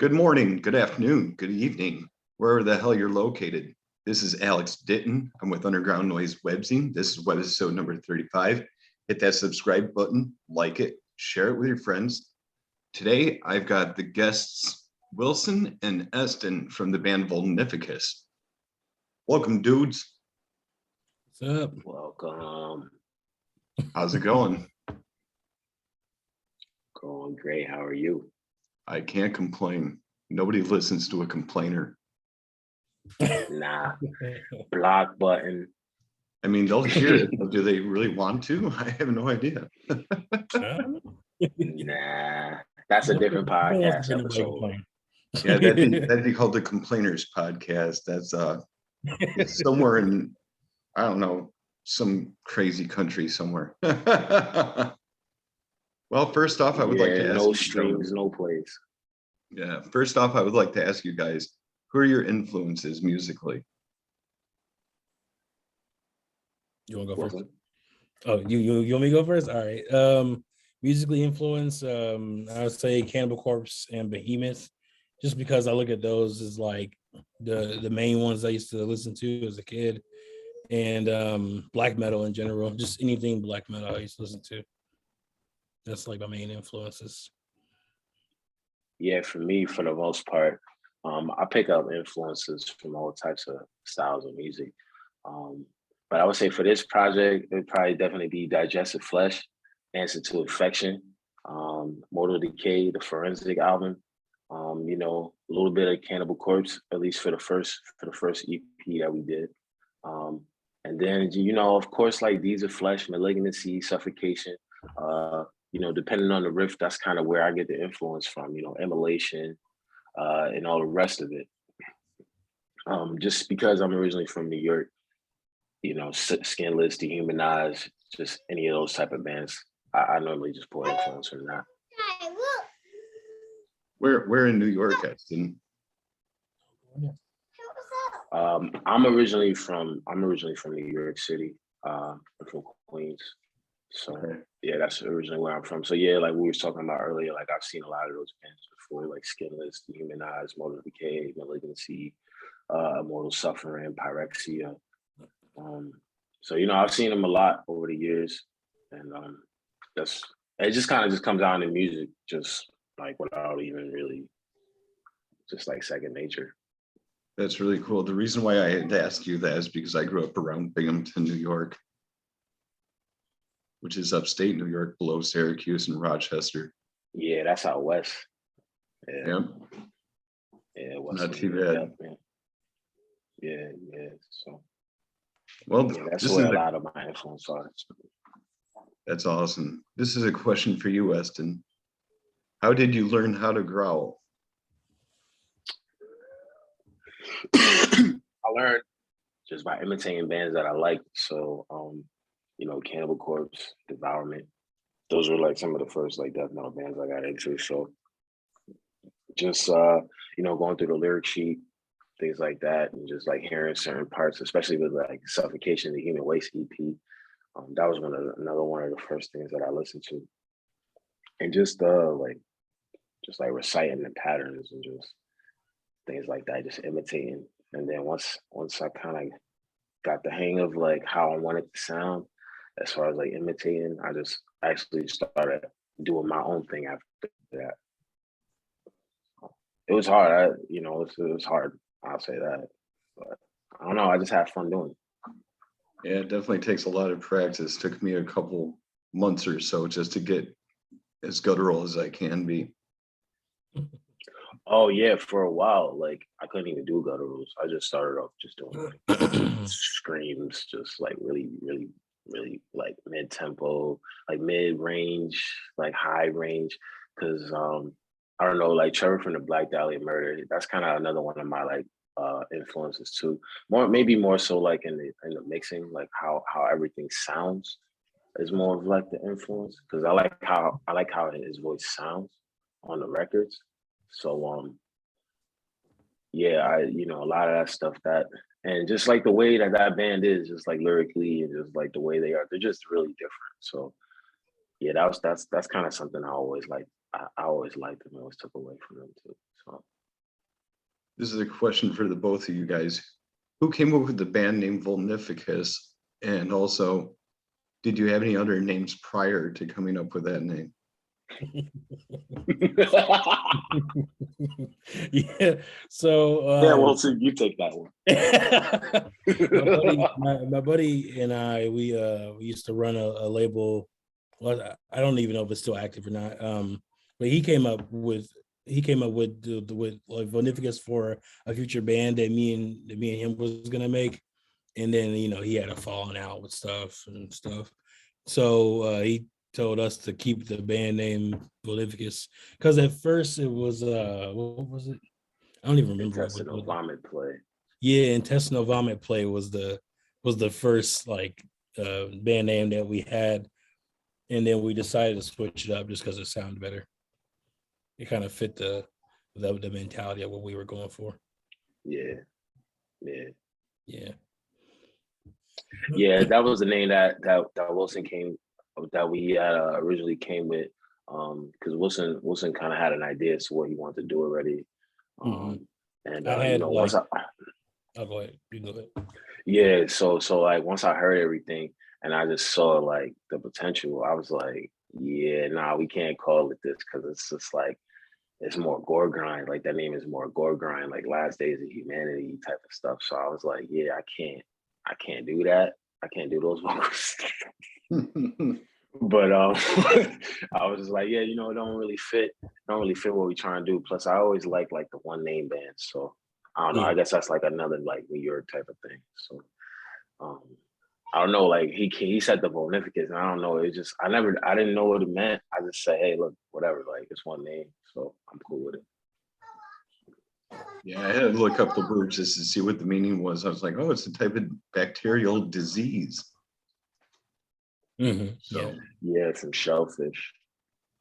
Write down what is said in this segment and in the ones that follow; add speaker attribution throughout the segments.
Speaker 1: Good morning, good afternoon, good evening, wherever the hell you're located. This is Alex Ditton. I'm with Underground Noise Webzine. This is Webisode number 35. Hit that subscribe button, like it, share it with your friends. Today, I've got the guests, Wilson and Eston from the band Vulnificus. Welcome, dudes.
Speaker 2: What's up?
Speaker 3: Welcome.
Speaker 1: How's it going?
Speaker 3: Going great. How are you?
Speaker 1: I can't complain. Nobody listens to a complainer.
Speaker 3: Nah. Block button.
Speaker 1: I mean, they'll hear it, but do they really want to? I have no idea.
Speaker 3: Nah. That's a different podcast episode.
Speaker 1: Yeah, that'd be called the Complainers Podcast. That's it's somewhere in, I don't know, some crazy country somewhere. Well, first off, I would like to ask
Speaker 3: no
Speaker 1: you
Speaker 3: streams, no plays.
Speaker 1: Yeah, first off, I would like to ask you guys, who are your influences musically?
Speaker 2: You want to go first? Oh, you want me to go first? All right. Musically influenced, I would say Cannibal Corpse and Behemoth, just because I look at those as like the main ones I used to listen to as a kid, and black metal in general, just anything black metal I used to listen to. That's like my main influences.
Speaker 3: Yeah, for me, for the most part, I pick up influences from all types of styles of music. But I would say for this project, it would probably definitely be Digested Flesh, Answer to Infection, Mortal Decay, the Forensic album, a little bit of Cannibal Corpse, at least for the first EP that we did. And then, of course, like Deeds of Flesh, Malignancy, Suffocation, depending on the riff, that's kind of where I get the influence from, Immolation, and all the rest of it. Just because I'm originally from New York, Skinless, Dehumanized, just any of those type of bands, I normally just pull influence from that.
Speaker 1: Where in New York, Eston?
Speaker 3: I'm originally from New York City. I'm from Queens. So yeah, that's originally where I'm from. So yeah, like we were talking about earlier, like I've seen a lot of those bands before, like Skinless, Dehumanized, Mortal Decay, Malignancy, Immortal Suffering, Pyrexia. So I've seen them a lot over the years, and it just kind of just comes out in music, just like without even really, just like second nature.
Speaker 1: That's really cool. The reason why I had to ask you that is because I grew up around Binghamton, New York, which is upstate New York, below Syracuse and Rochester.
Speaker 3: Yeah, that's out west.
Speaker 1: Yeah.
Speaker 3: Yeah,
Speaker 1: not too bad.
Speaker 3: Yeah. So,
Speaker 1: well,
Speaker 3: yeah, that's where a lot of my influence are.
Speaker 1: That's awesome. This is a question for you, Eston. How did you learn how to growl?
Speaker 3: I learned just by imitating bands that I liked. So, Cannibal Corpse, Devourment. Those were like some of the first like death metal bands I got into. So just going through the lyric sheet, things like that, and just like hearing certain parts, especially with like Suffocation, the Human Waste EP. That was another one of the first things that I listened to. And just reciting the patterns and just things like that, just imitating. And then once I kind of got the hang of like how I wanted to sound, as far as like imitating, I just actually started doing my own thing after that. It was hard, it was hard, I'll say that. But I don't know, I just had fun doing it.
Speaker 1: Yeah, it definitely takes a lot of practice. It took me a couple months or so just to get as guttural as I can be.
Speaker 3: Oh yeah, for a while, like I couldn't even do gutturals. I just started off just doing like screams, just like really, really, really like mid-tempo, like mid-range, like high range. Cause I don't know, like Trevor from the Black Dahlia Murder, that's kind of another one of my like influences too. Maybe more so like in the mixing, like how everything sounds is more of like the influence. Cause I like how his voice sounds on the records. So yeah, a lot of that stuff and just like the way that band is, just like lyrically and just like the way they are, they're just really different. So yeah, that's kind of something I always like. I always liked and always took away from them too. So
Speaker 1: This is a question for the both of you guys. Who came up with the band name Vulnificus? And also, did you have any other names prior to coming up with that name?
Speaker 2: Yeah. So
Speaker 3: yeah, Wilson, you take that one.
Speaker 2: my buddy and I, we used to run a label. Well, I don't even know if it's still active or not. But he came up with with like Vulnificus for a future band that me and him was gonna make, and then he had a falling out with stuff. So he told us to keep the band name Vulnificus because at first it was what was it? I don't even remember.
Speaker 3: Intestinal vomit play.
Speaker 2: Yeah, intestinal vomit play was the first like band name that we had, and then we decided to switch it up just because it sounded better. It kind of fit the mentality of what we were going for.
Speaker 3: Yeah.
Speaker 2: Yeah.
Speaker 3: That was the name that Wilson we originally came with, because Wilson kind of had an idea as to what he wanted to do already. And
Speaker 2: I had
Speaker 3: once
Speaker 2: I'll go ahead. You can go ahead.
Speaker 3: Yeah, so like once I heard everything and I just saw like the potential, I was like, yeah, nah, we can't call it this because it's just like it's more gore grind. Like that name is more gore grind, like Last Days of Humanity type of stuff. So I was like, yeah, I can't do that. I can't do those vocals. But I was just like, yeah, it don't really fit what we're trying to do. Plus, I always like the one name band. So I don't know. I guess that's like another like New York type of thing. So I don't know. Like he said the Vulnificus, and I don't know. It just I didn't know what it meant. I just said, hey, look, whatever. Like it's one name, so I'm cool with it.
Speaker 1: Yeah, I had to look up the words just to see what the meaning was. I was like, oh, it's a type of bacterial disease.
Speaker 2: So
Speaker 3: yeah, some shellfish,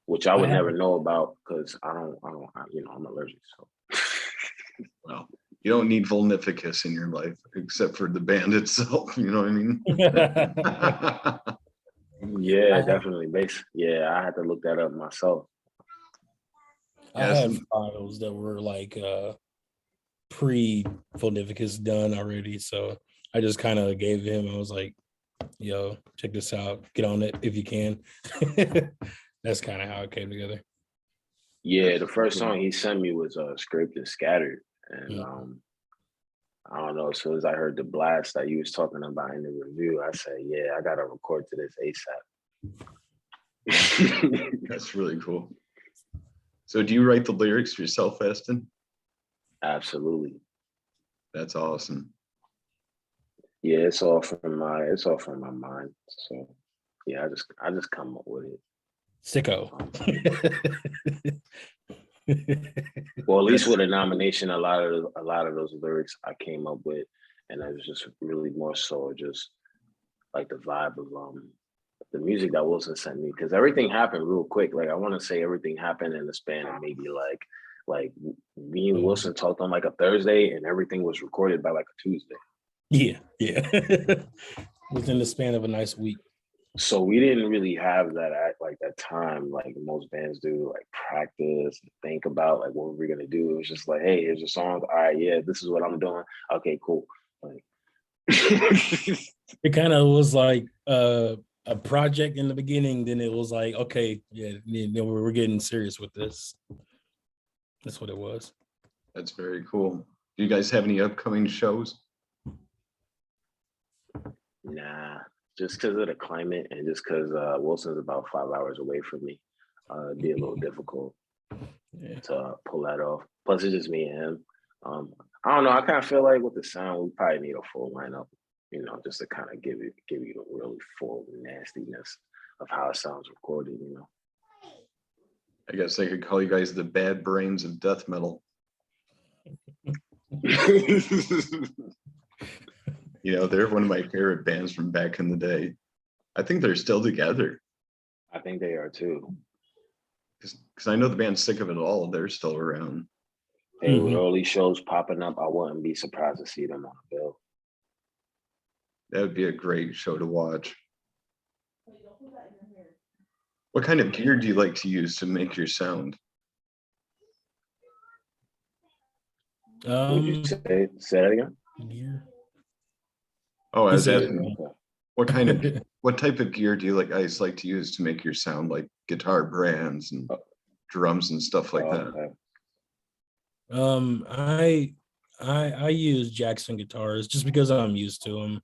Speaker 3: which I would never know about because I don't, I'm allergic. So
Speaker 1: well, you don't need Vulnificus in your life except for the band itself. You know what I mean?
Speaker 3: Yeah, definitely. Yeah, I had to look that up myself.
Speaker 2: I have files that were like pre-Vulnificus done already, so I just kind of gave him. I was like, yo, check this out, get on it if you can. That's kind of how it came together.
Speaker 3: Yeah, the first song he sent me was Scraped and Scattered. And I don't know, as soon as I heard the blast that you was talking about in the review, I said, yeah, I gotta record to this
Speaker 1: ASAP. That's really cool. So do you write the lyrics yourself, Eston?
Speaker 3: Absolutely.
Speaker 1: That's awesome.
Speaker 3: Yeah, it's all from my mind. So yeah, I just come up with it.
Speaker 2: Sicko.
Speaker 3: Well, at least with a nomination, a lot of those lyrics I came up with, and it was just really more so just like the vibe of the music that Wilson sent me, because everything happened real quick. Like I want to say everything happened in the span of maybe like me and Wilson talked on like a Thursday, and everything was recorded by like a Tuesday.
Speaker 2: Yeah. Within the span of a nice week.
Speaker 3: So we didn't really have that time like most bands do, like practice and think about like what we're gonna do. It was just like, hey, here's a song. All right, yeah, this is what I'm doing. Okay, cool. Like
Speaker 2: it kind of was like a project in the beginning. Then it was like, okay, yeah, we're getting serious with this. That's what it was.
Speaker 1: That's very cool. Do you guys have any upcoming shows?
Speaker 3: Nah, just because of the climate and just because Wilson's about 5 hours away from me, it'd be a little difficult to pull that off. Plus, it's just me and him. I don't know. I kind of feel like with the sound, we probably need a full lineup, just to kind of give you the really full nastiness of how it sounds recorded.
Speaker 1: I guess I could call you guys the bad brains of death metal. They're one of my favorite bands from back in the day. I think they're still together.
Speaker 3: I think they are too.
Speaker 1: Because I know the band Sick of It All, they're still around.
Speaker 3: Hey, with all these shows popping up, I wouldn't be surprised to see them on a bill.
Speaker 1: That would be a great show to watch. What kind of gear do you like to use to make your sound?
Speaker 3: Would you say that again?
Speaker 2: Gear.
Speaker 1: Oh, I was
Speaker 2: Is it-
Speaker 1: asking, what type of gear do you guys like to use to make your sound, like guitar brands and drums and stuff like that?
Speaker 3: Okay.
Speaker 2: I use Jackson guitars just because I'm used to them.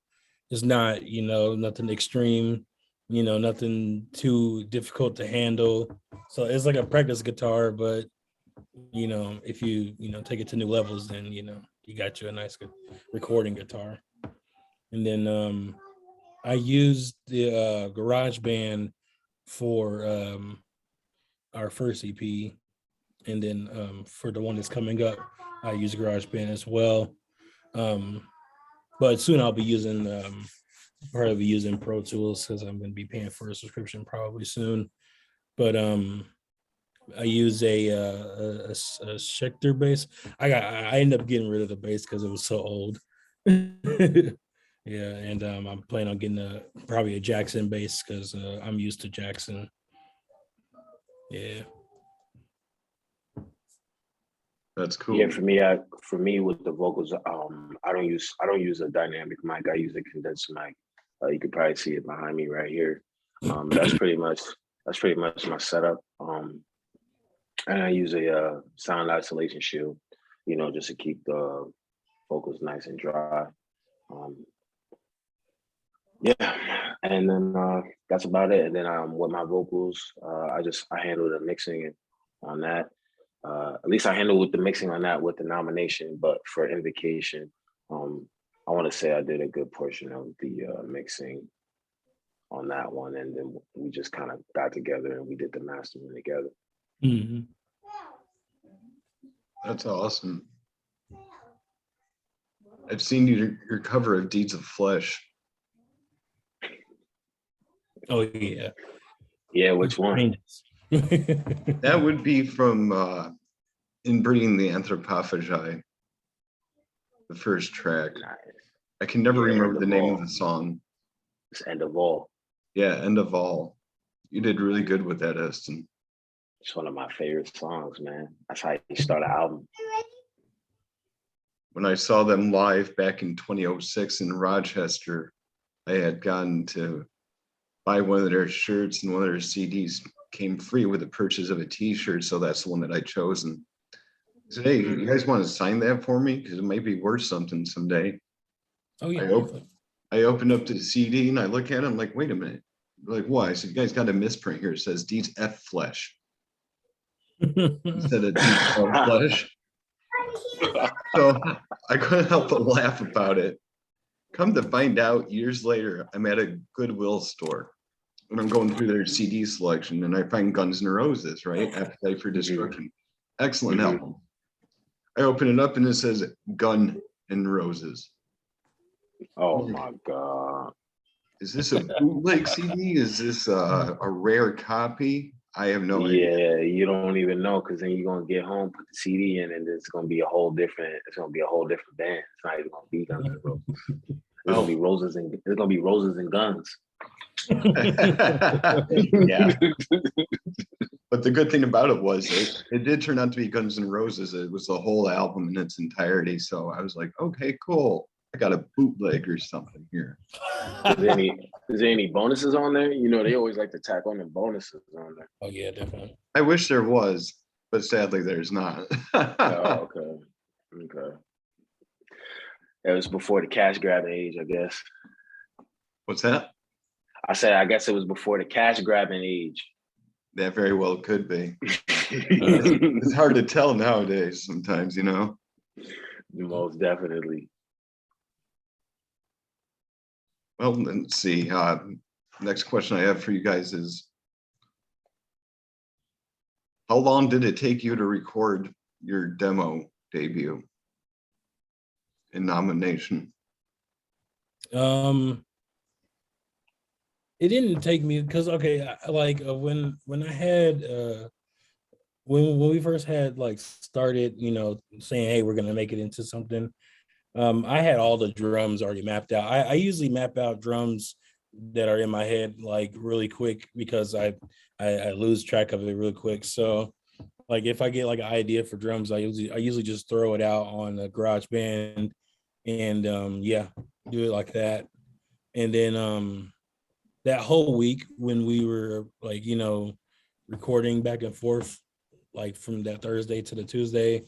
Speaker 2: It's not, nothing extreme, nothing too difficult to handle. So it's like a practice guitar, but if you take it to new levels, then you got you a nice recording guitar. And then I used the garage band for our first EP. And then for the one that's coming up, I use GarageBand as well. But soon I'll be using probably using Pro Tools because I'm going to be paying for a subscription probably soon. But I use a Schecter bass. I ended up getting rid of the bass because it was so old. Yeah, and I'm planning on getting probably a Jackson bass because I'm used to Jackson. Yeah.
Speaker 1: That's cool.
Speaker 3: Yeah, for me with the vocals, I don't use a dynamic mic. I use a condensed mic. You could probably see it behind me right here. That's pretty much my setup. And I use a sound isolation shield, just to keep the vocals nice and dry. Yeah, and then that's about it. And then with my vocals, I handle the mixing on that. At least I handle with the mixing on that with the nomination, but for Invocation, I want to say I did a good portion of the mixing on that one, and then we just kind of got together and we did the mastering together.
Speaker 2: Mm-hmm.
Speaker 1: That's awesome. I've seen your cover of Deeds of Flesh.
Speaker 2: Oh yeah.
Speaker 3: Yeah, which one?
Speaker 1: That would be from Inbreeding the Anthropophagi, the first track.
Speaker 3: Nice.
Speaker 1: I can never remember the name
Speaker 3: All.
Speaker 1: of the song.
Speaker 3: It's End of All.
Speaker 1: Yeah, End of All. You did really good with that, Eston.
Speaker 3: It's one of my favorite songs, man. That's how you start an album.
Speaker 1: When I saw them live back in 2006 in Rochester, I had gotten to buy one of their shirts, and one of their CDs came free with the purchase of a t-shirt. So that's the one that I chose. And I said, hey, you guys want to sign that for me? Because it might be worth something someday.
Speaker 2: Oh yeah.
Speaker 1: I opened up to the CD and I look at it, I'm like, wait a minute. They're like, why? I said, you guys got a misprint here. It says Deeds F Flesh instead of Deeds F Flesh. So I couldn't help but laugh about it. Come to find out, years later, I'm at a Goodwill store and I'm going through their CD selection and I find Guns N' Roses, right? Appetite for Destruction. Excellent album. I open it up and it says Gun and Roses.
Speaker 3: Oh my God.
Speaker 1: Is this a bootleg CD? Is this a rare copy? I have no idea.
Speaker 3: Yeah, you don't even know, because then you're gonna get home, put the CD in, and it's gonna be a whole different band. It's not even gonna be Guns N' Roses. It's gonna be roses and guns.
Speaker 1: Yeah. But the good thing about it was it did turn out to be Guns N' Roses. It was the whole album in its entirety. So I was like, okay, cool. I got a bootleg or something here.
Speaker 3: Is there any bonuses on there? They always like to tack on the bonuses on there.
Speaker 2: Oh yeah, definitely.
Speaker 1: I wish there was, but sadly there's not.
Speaker 3: Oh, okay. It was before the cash grabbing age, I guess.
Speaker 1: What's that?
Speaker 3: I said, I guess it was before the cash grabbing age.
Speaker 1: That very well could be. It's hard to tell nowadays sometimes,
Speaker 3: Most definitely.
Speaker 1: Well, let's see. Next question I have for you guys is, how long did it take you to record your demo debut in nomination?
Speaker 2: It didn't take me because when I had when we first had started saying, hey, we're gonna make it into something, I had all the drums already mapped out. I usually map out drums that are in my head like really quick because I lose track of it really quick. So like if I get like an idea for drums, I usually just throw it out on the GarageBand and do it like that. And then that whole week when we were like, recording back and forth, like from that Thursday to the Tuesday,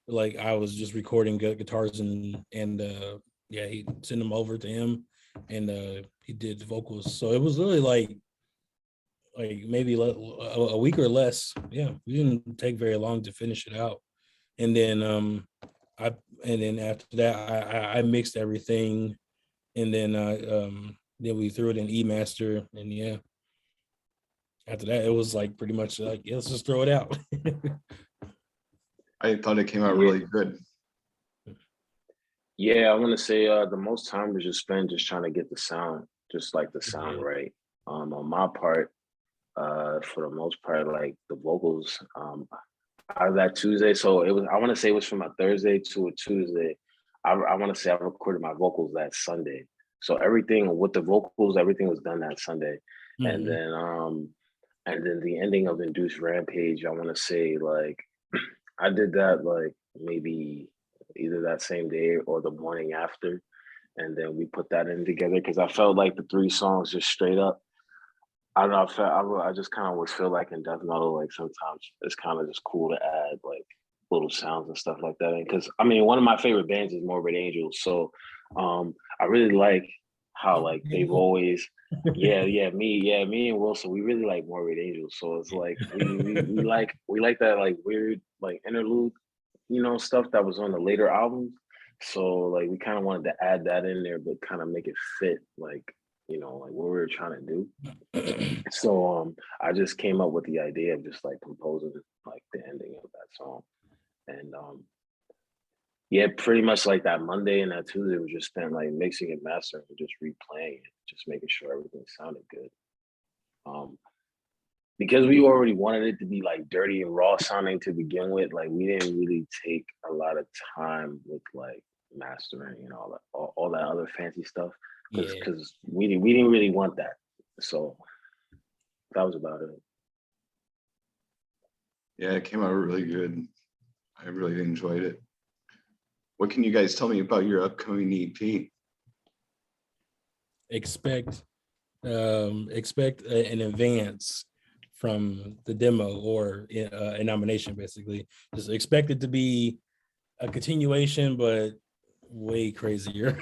Speaker 2: like I was just recording guitars and he sent them over to him and he did the vocals. So it was really like maybe a week or less. Yeah, we didn't take very long to finish it out. And then after that I mixed everything, and then we threw it in eMaster, and yeah, after that it was like pretty much like, yeah, let's just throw it out.
Speaker 1: I thought it came out really good.
Speaker 3: Yeah, I want to say the most time was just spent just trying to get the sound, just like the sound right. On my part, for the most part, like the vocals, out of that Tuesday. So it was, I want to say it was from a Thursday to a Tuesday. I want to say I recorded my vocals that Sunday. So everything with the vocals, everything was done that Sunday.
Speaker 2: Mm-hmm.
Speaker 3: And then the ending of Induced Rampage, I want to say like I did that like maybe either that same day or the morning after. And then we put that in together because I felt like the 3 songs just straight up. I don't know. I just kind of would feel like in death metal, like sometimes it's kind of just cool to add like little sounds and stuff like that. And because I mean, one of my favorite bands is Morbid Angels, so I really like how like they've always, me and Wilson, we really like Morbid Angels. So it's like we like that like weird like interlude, stuff that was on the later albums. So like we kind of wanted to add that in there, but kind of make it fit like like what we were trying to do. So I just came up with the idea of just like composing like the ending of that song. And pretty much like that Monday and that Tuesday was just spent like mixing and mastering and just replaying it, just making sure everything sounded good. Because we already wanted it to be like dirty and raw sounding to begin with, like we didn't really take a lot of time with like mastering and all that other fancy stuff because we didn't really want that. So that was about it.
Speaker 1: Yeah, it came out really good. I really enjoyed it. What can you guys tell me about your upcoming EP?
Speaker 2: Expect an advance from the demo or a nomination, basically. Just expect it to be a continuation, but way crazier.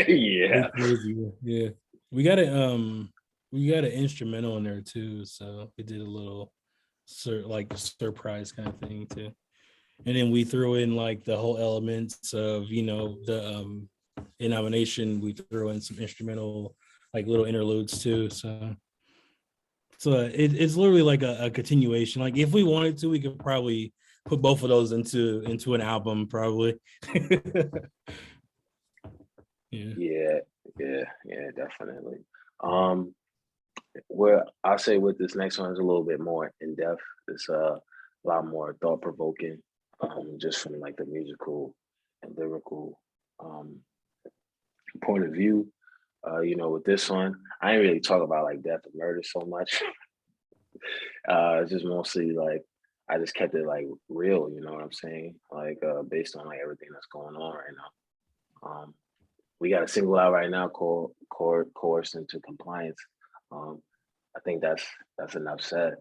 Speaker 3: Yeah.
Speaker 2: Crazier. Yeah. We got an instrumental in there too, so we did a little surprise kind of thing too. And then we threw in like the whole elements of the in nomination. We threw in some instrumental like little interludes too. So it's literally like a continuation. Like if we wanted to, we could probably put both of those into an album probably.
Speaker 3: Yeah, definitely. Where I say with this next one is a little bit more in depth. It's a lot more thought provoking, just from like the musical and lyrical point of view. With this one, I ain't really talk about like death and murder so much. It's just mostly like I just kept it like real, you know what I'm saying? Like based on like everything that's going on right now. We got a single out right now called Coerced into Compliance. I think that's enough said.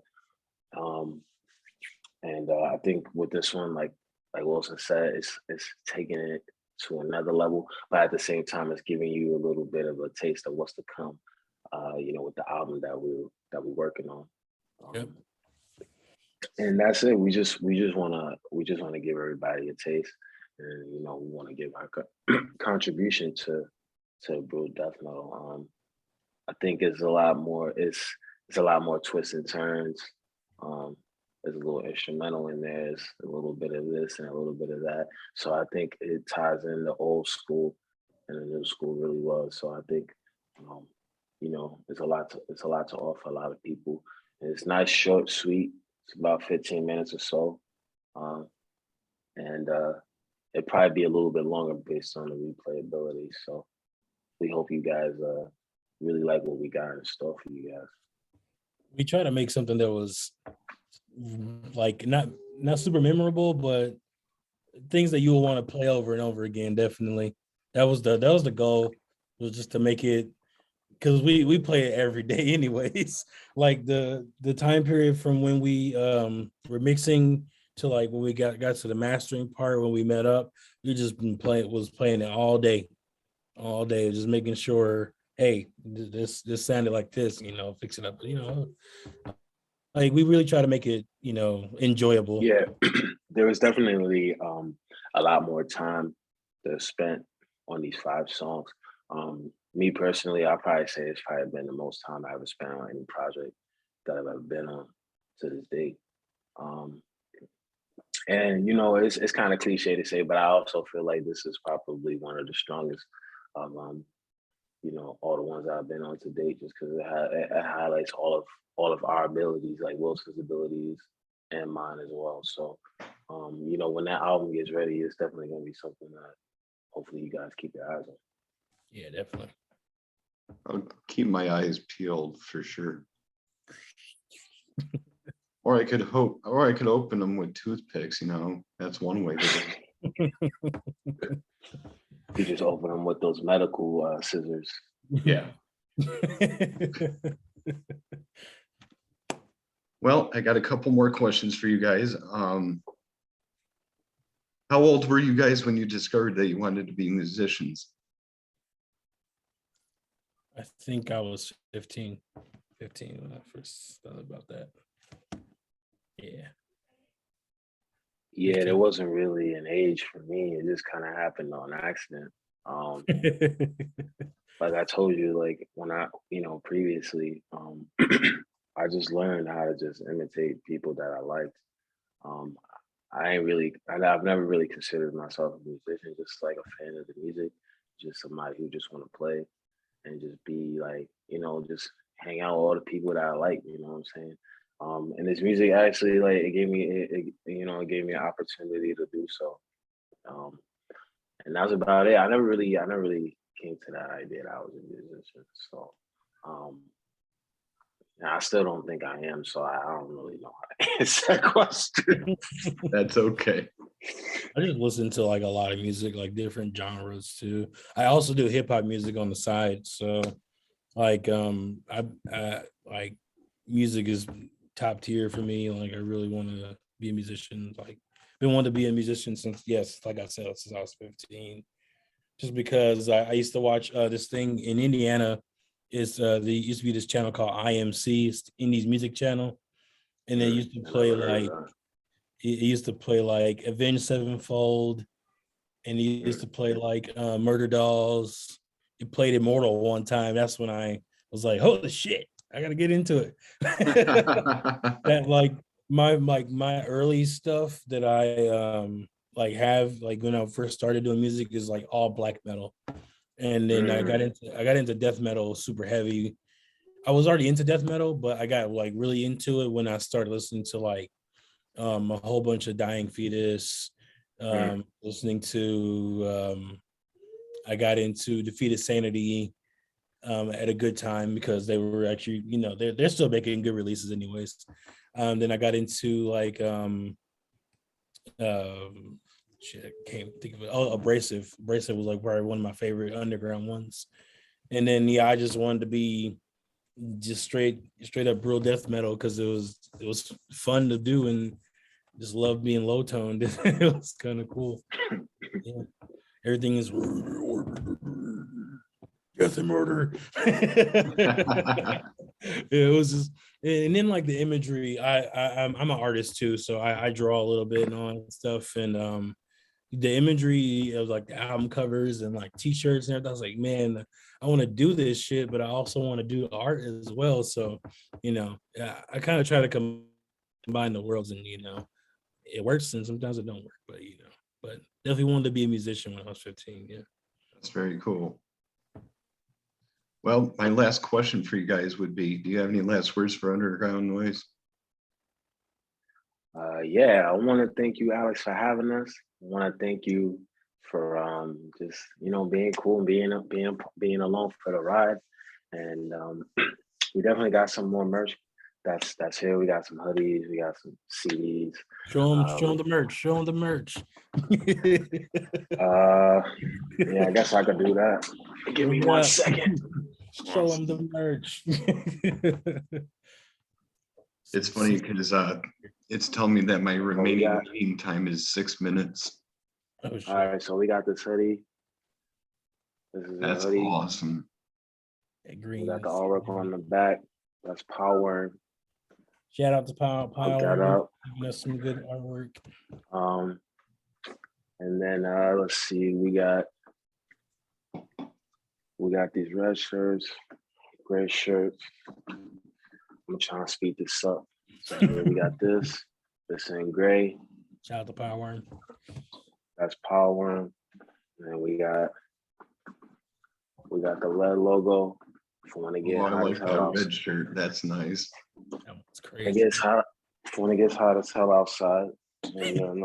Speaker 3: And I think with this one, like Wilson said, it's taking it to another level, but at the same time, it's giving you a little bit of a taste of what's to come. With the album that we're working on.
Speaker 2: Yep.
Speaker 3: And that's it. We just wanna give everybody a taste, and we want to give our contribution to Brew Death Metal. I think it's a lot more. It's a lot more twists and turns. There's a little instrumental in there. There's a little bit of this and a little bit of that. So I think it ties in the old school and the new school really well. So I think, it's a lot to offer a lot of people. And it's nice, short, sweet. It's about 15 minutes or so. And it'd probably be a little bit longer based on the replayability. So definitely hope you guys really like what we got in store for you guys.
Speaker 2: We try to make something that was like not super memorable, but things that you will want to play over and over again. Definitely, that was the goal, was just to make it, because we play it every day anyways. Like the time period from when we were mixing to like when we got to the mastering part, when we met up, we just been playing it all day, just making sure, hey, this sounded like this, fix it up, like we really try to make it, enjoyable.
Speaker 3: Yeah, there was definitely a lot more time that spent on these 5 songs. Me personally, I'll probably say it's probably been the most time I ever spent on any project that I've ever been on to this day. And it's kind of cliche to say, but I also feel like this is probably one of the strongest of all the ones I've been on to date, just because it highlights all of our abilities, like Wilson's abilities and mine as well. So, when that album gets ready, it's definitely gonna be something that hopefully you guys keep your eyes on.
Speaker 2: Yeah, definitely.
Speaker 1: I'll keep my eyes peeled for sure. Or I could open them with toothpicks, that's one way to do it.
Speaker 3: You just open them with those medical scissors.
Speaker 1: Yeah. Well, I got a couple more questions for you guys. How old were you guys when you discovered that you wanted to be musicians?
Speaker 2: I think I was 15 when I first thought about that. Yeah.
Speaker 3: Yeah, there wasn't really an age for me. It just kind of happened on accident. Like I told you, like when I, previously, I just learned how to just imitate people that I liked. I've never really considered myself a musician, just like a fan of the music, just somebody who just want to play and just be like, just hang out with all the people that I like, you know what I'm saying? And this music actually, like, it gave me an opportunity to do so. And that's about it. I never really came to that idea that I was a musician. So, and I still don't think I am. So I don't really know how to answer that question.
Speaker 1: That's okay.
Speaker 2: I just listen to like a lot of music, like different genres too. I also do hip hop music on the side. So like I like music is top tier for me. Like I really want to be a musician. Like been wanting to be a musician since, like I said, since I was 15. Just because I used to watch this thing in Indiana. Is there used to be this channel called IMC, it's Indies Music Channel, and they used to play like it used to play like Avenged Sevenfold, and he used to play like Murder Dolls. He played Immortal one time. That's when I was like, holy shit, I gotta get into it. That like my early stuff that I like have, like when I first started doing music, is like all black metal. And then I got into death metal super heavy. I was already into death metal, but I got like really into it when I started listening to like a whole bunch of Dying Fetus, listening to I got into Defeated Sanity at a good time, because they were actually, they're still making good releases anyways. Then I got into like shit, I can't think of it. Oh, Abrasive. Abrasive was like probably one of my favorite underground ones. And then I just wanted to be just straight up real death metal, because it was fun to do, and just love being low toned. It was kind of cool. Yeah. Everything is death and murder. It was just, and then like the imagery. I'm an artist too, so I draw a little bit and all that stuff, and the imagery of like the album covers and like t-shirts and everything. I was like, man, I want to do this shit, but I also want to do art as well. So, I kind of try to combine the worlds, and it works, and sometimes it don't work, but definitely wanted to be a musician when I was 15. Yeah.
Speaker 1: That's very cool. Well, my last question for you guys would be, do you have any last words for Underground Noise?
Speaker 3: Yeah, I want to thank you, Alex, for having us. I want to thank you just being cool and being along for the ride. And we definitely got some more merch that's here. We got some hoodies, we got some CDs.
Speaker 2: Show them the merch. Show them the merch.
Speaker 3: Yeah, I guess I could do that. Give me 1 second.
Speaker 2: Show them the merch.
Speaker 1: It's funny because it's telling me that my remaining waiting time is 6 minutes.
Speaker 2: Oh,
Speaker 3: all right, so we got this hoodie.
Speaker 1: That's awesome.
Speaker 3: We got the artwork on the back. That's Power.
Speaker 2: Shout out to Power.
Speaker 3: Giving
Speaker 2: us some good artwork.
Speaker 3: And then let's see, we got these red shirts, gray shirts. I'm trying to speed this up. So we got this in gray.
Speaker 2: Shout out to Power.
Speaker 3: That's Power. And then we got the red logo. If you want to get
Speaker 1: I like that red shirt. That's nice.
Speaker 2: That's crazy.
Speaker 3: It gets hot. When it gets hot as hell outside. And then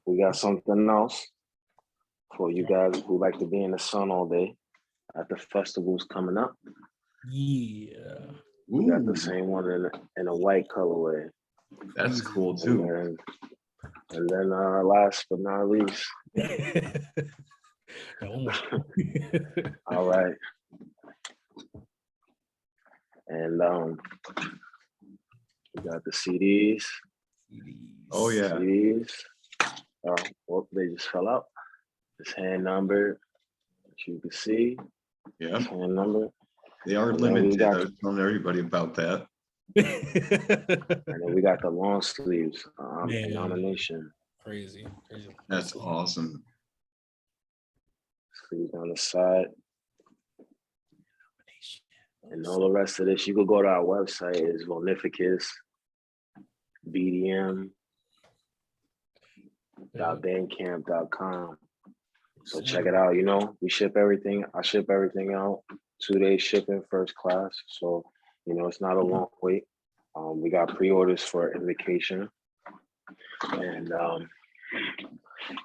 Speaker 3: we got something else for you guys who like to be in the sun all day at the festivals coming up.
Speaker 2: Yeah.
Speaker 3: We got the same one in a white colorway.
Speaker 1: That's cool too.
Speaker 3: And then last but not least. All right. And we got the CDs.
Speaker 1: Oh yeah.
Speaker 3: CDs. Well, they just fell out. It's hand numbered, as you can see.
Speaker 1: Yeah.
Speaker 3: Hand number.
Speaker 1: They are limited. I was telling everybody about that.
Speaker 3: And then we got the long sleeves nomination.
Speaker 2: Crazy.
Speaker 1: That's awesome.
Speaker 3: Sleeves on the side. And all the rest of this, you could go to our website. It's Vulnificus, BDM.bandcamp.com. So check it out. We ship everything. I ship everything out. 2-day shipping, first class. So, it's not a long wait. We got pre-orders for Invocation. And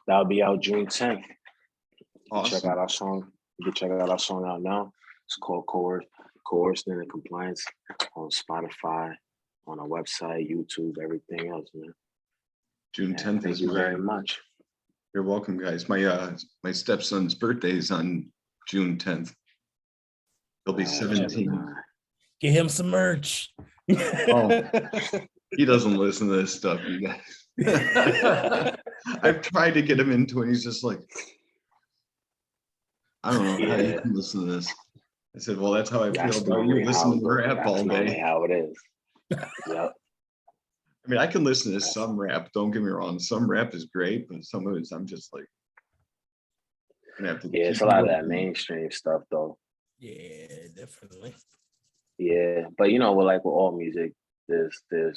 Speaker 3: that'll be out June 10th.
Speaker 1: Awesome.
Speaker 3: Check out our song. You can check out our song out now. It's called Coerced and Compliance on Spotify, on our website, YouTube, everything else, man.
Speaker 1: June 10th
Speaker 3: Thank you very much.
Speaker 1: You're welcome, guys. My stepson's birthday is on June 10th. He'll be 17.
Speaker 2: Get him some merch.
Speaker 1: Oh, he doesn't listen to this stuff, you guys. I've tried to get him into it. He's just like, I don't know how you can listen to this. I said, well, that's how I feel about you listening to rap all day.
Speaker 3: How it is. Yep.
Speaker 1: I mean, I can listen to some rap. Don't get me wrong. Some rap is great, but some of it, I'm just like,
Speaker 3: it's a lot of that mainstream stuff, though.
Speaker 2: Yeah, definitely.
Speaker 3: Yeah, but with all music, there's the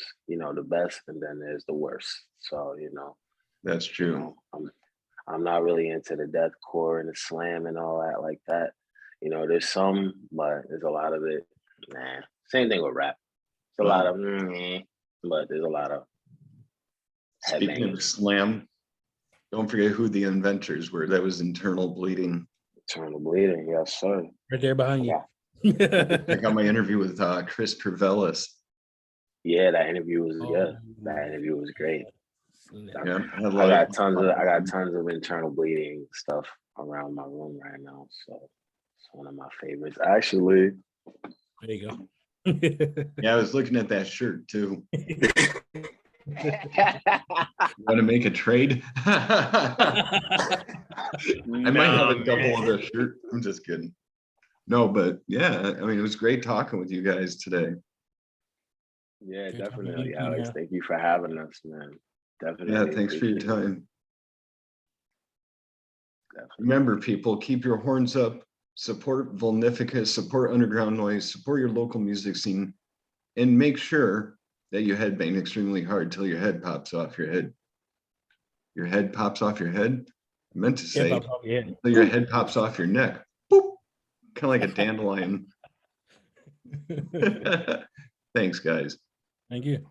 Speaker 3: best, and then there's the worst. So
Speaker 1: that's true.
Speaker 3: I'm not really into the deathcore and the slam and all that like that. There's some, but there's a lot of it. Nah. Same thing with rap. It's a lot of, but there's a lot of.
Speaker 1: Speaking of slam, don't forget who the inventors were. That was Internal Bleeding.
Speaker 3: Internal Bleeding, yes, sir.
Speaker 2: Right there behind you.
Speaker 1: I got my interview with Chris Pervelis.
Speaker 3: Yeah, that interview was good. That interview was great.
Speaker 1: Yeah,
Speaker 3: I got tons of Internal Bleeding stuff around my room right now. So it's one of my favorites. Actually.
Speaker 2: There you go.
Speaker 1: Yeah, I was looking at that shirt too. Want to make a trade? I might have a double of a shirt. I'm just kidding. No, but yeah, I mean, it was great talking with you guys today.
Speaker 3: Yeah, definitely, Alex. Thank you for having us, man. Definitely.
Speaker 1: Yeah, thanks for your time. Remember, people, keep your horns up. Support Vulnificus, support Underground Noise, support your local music scene, and make sure that you headbang extremely hard till your head pops off your head. Your head pops off your head? I meant to say, till your head pops off your neck. Boop! Kind of like a dandelion. Thanks, guys.
Speaker 2: Thank you.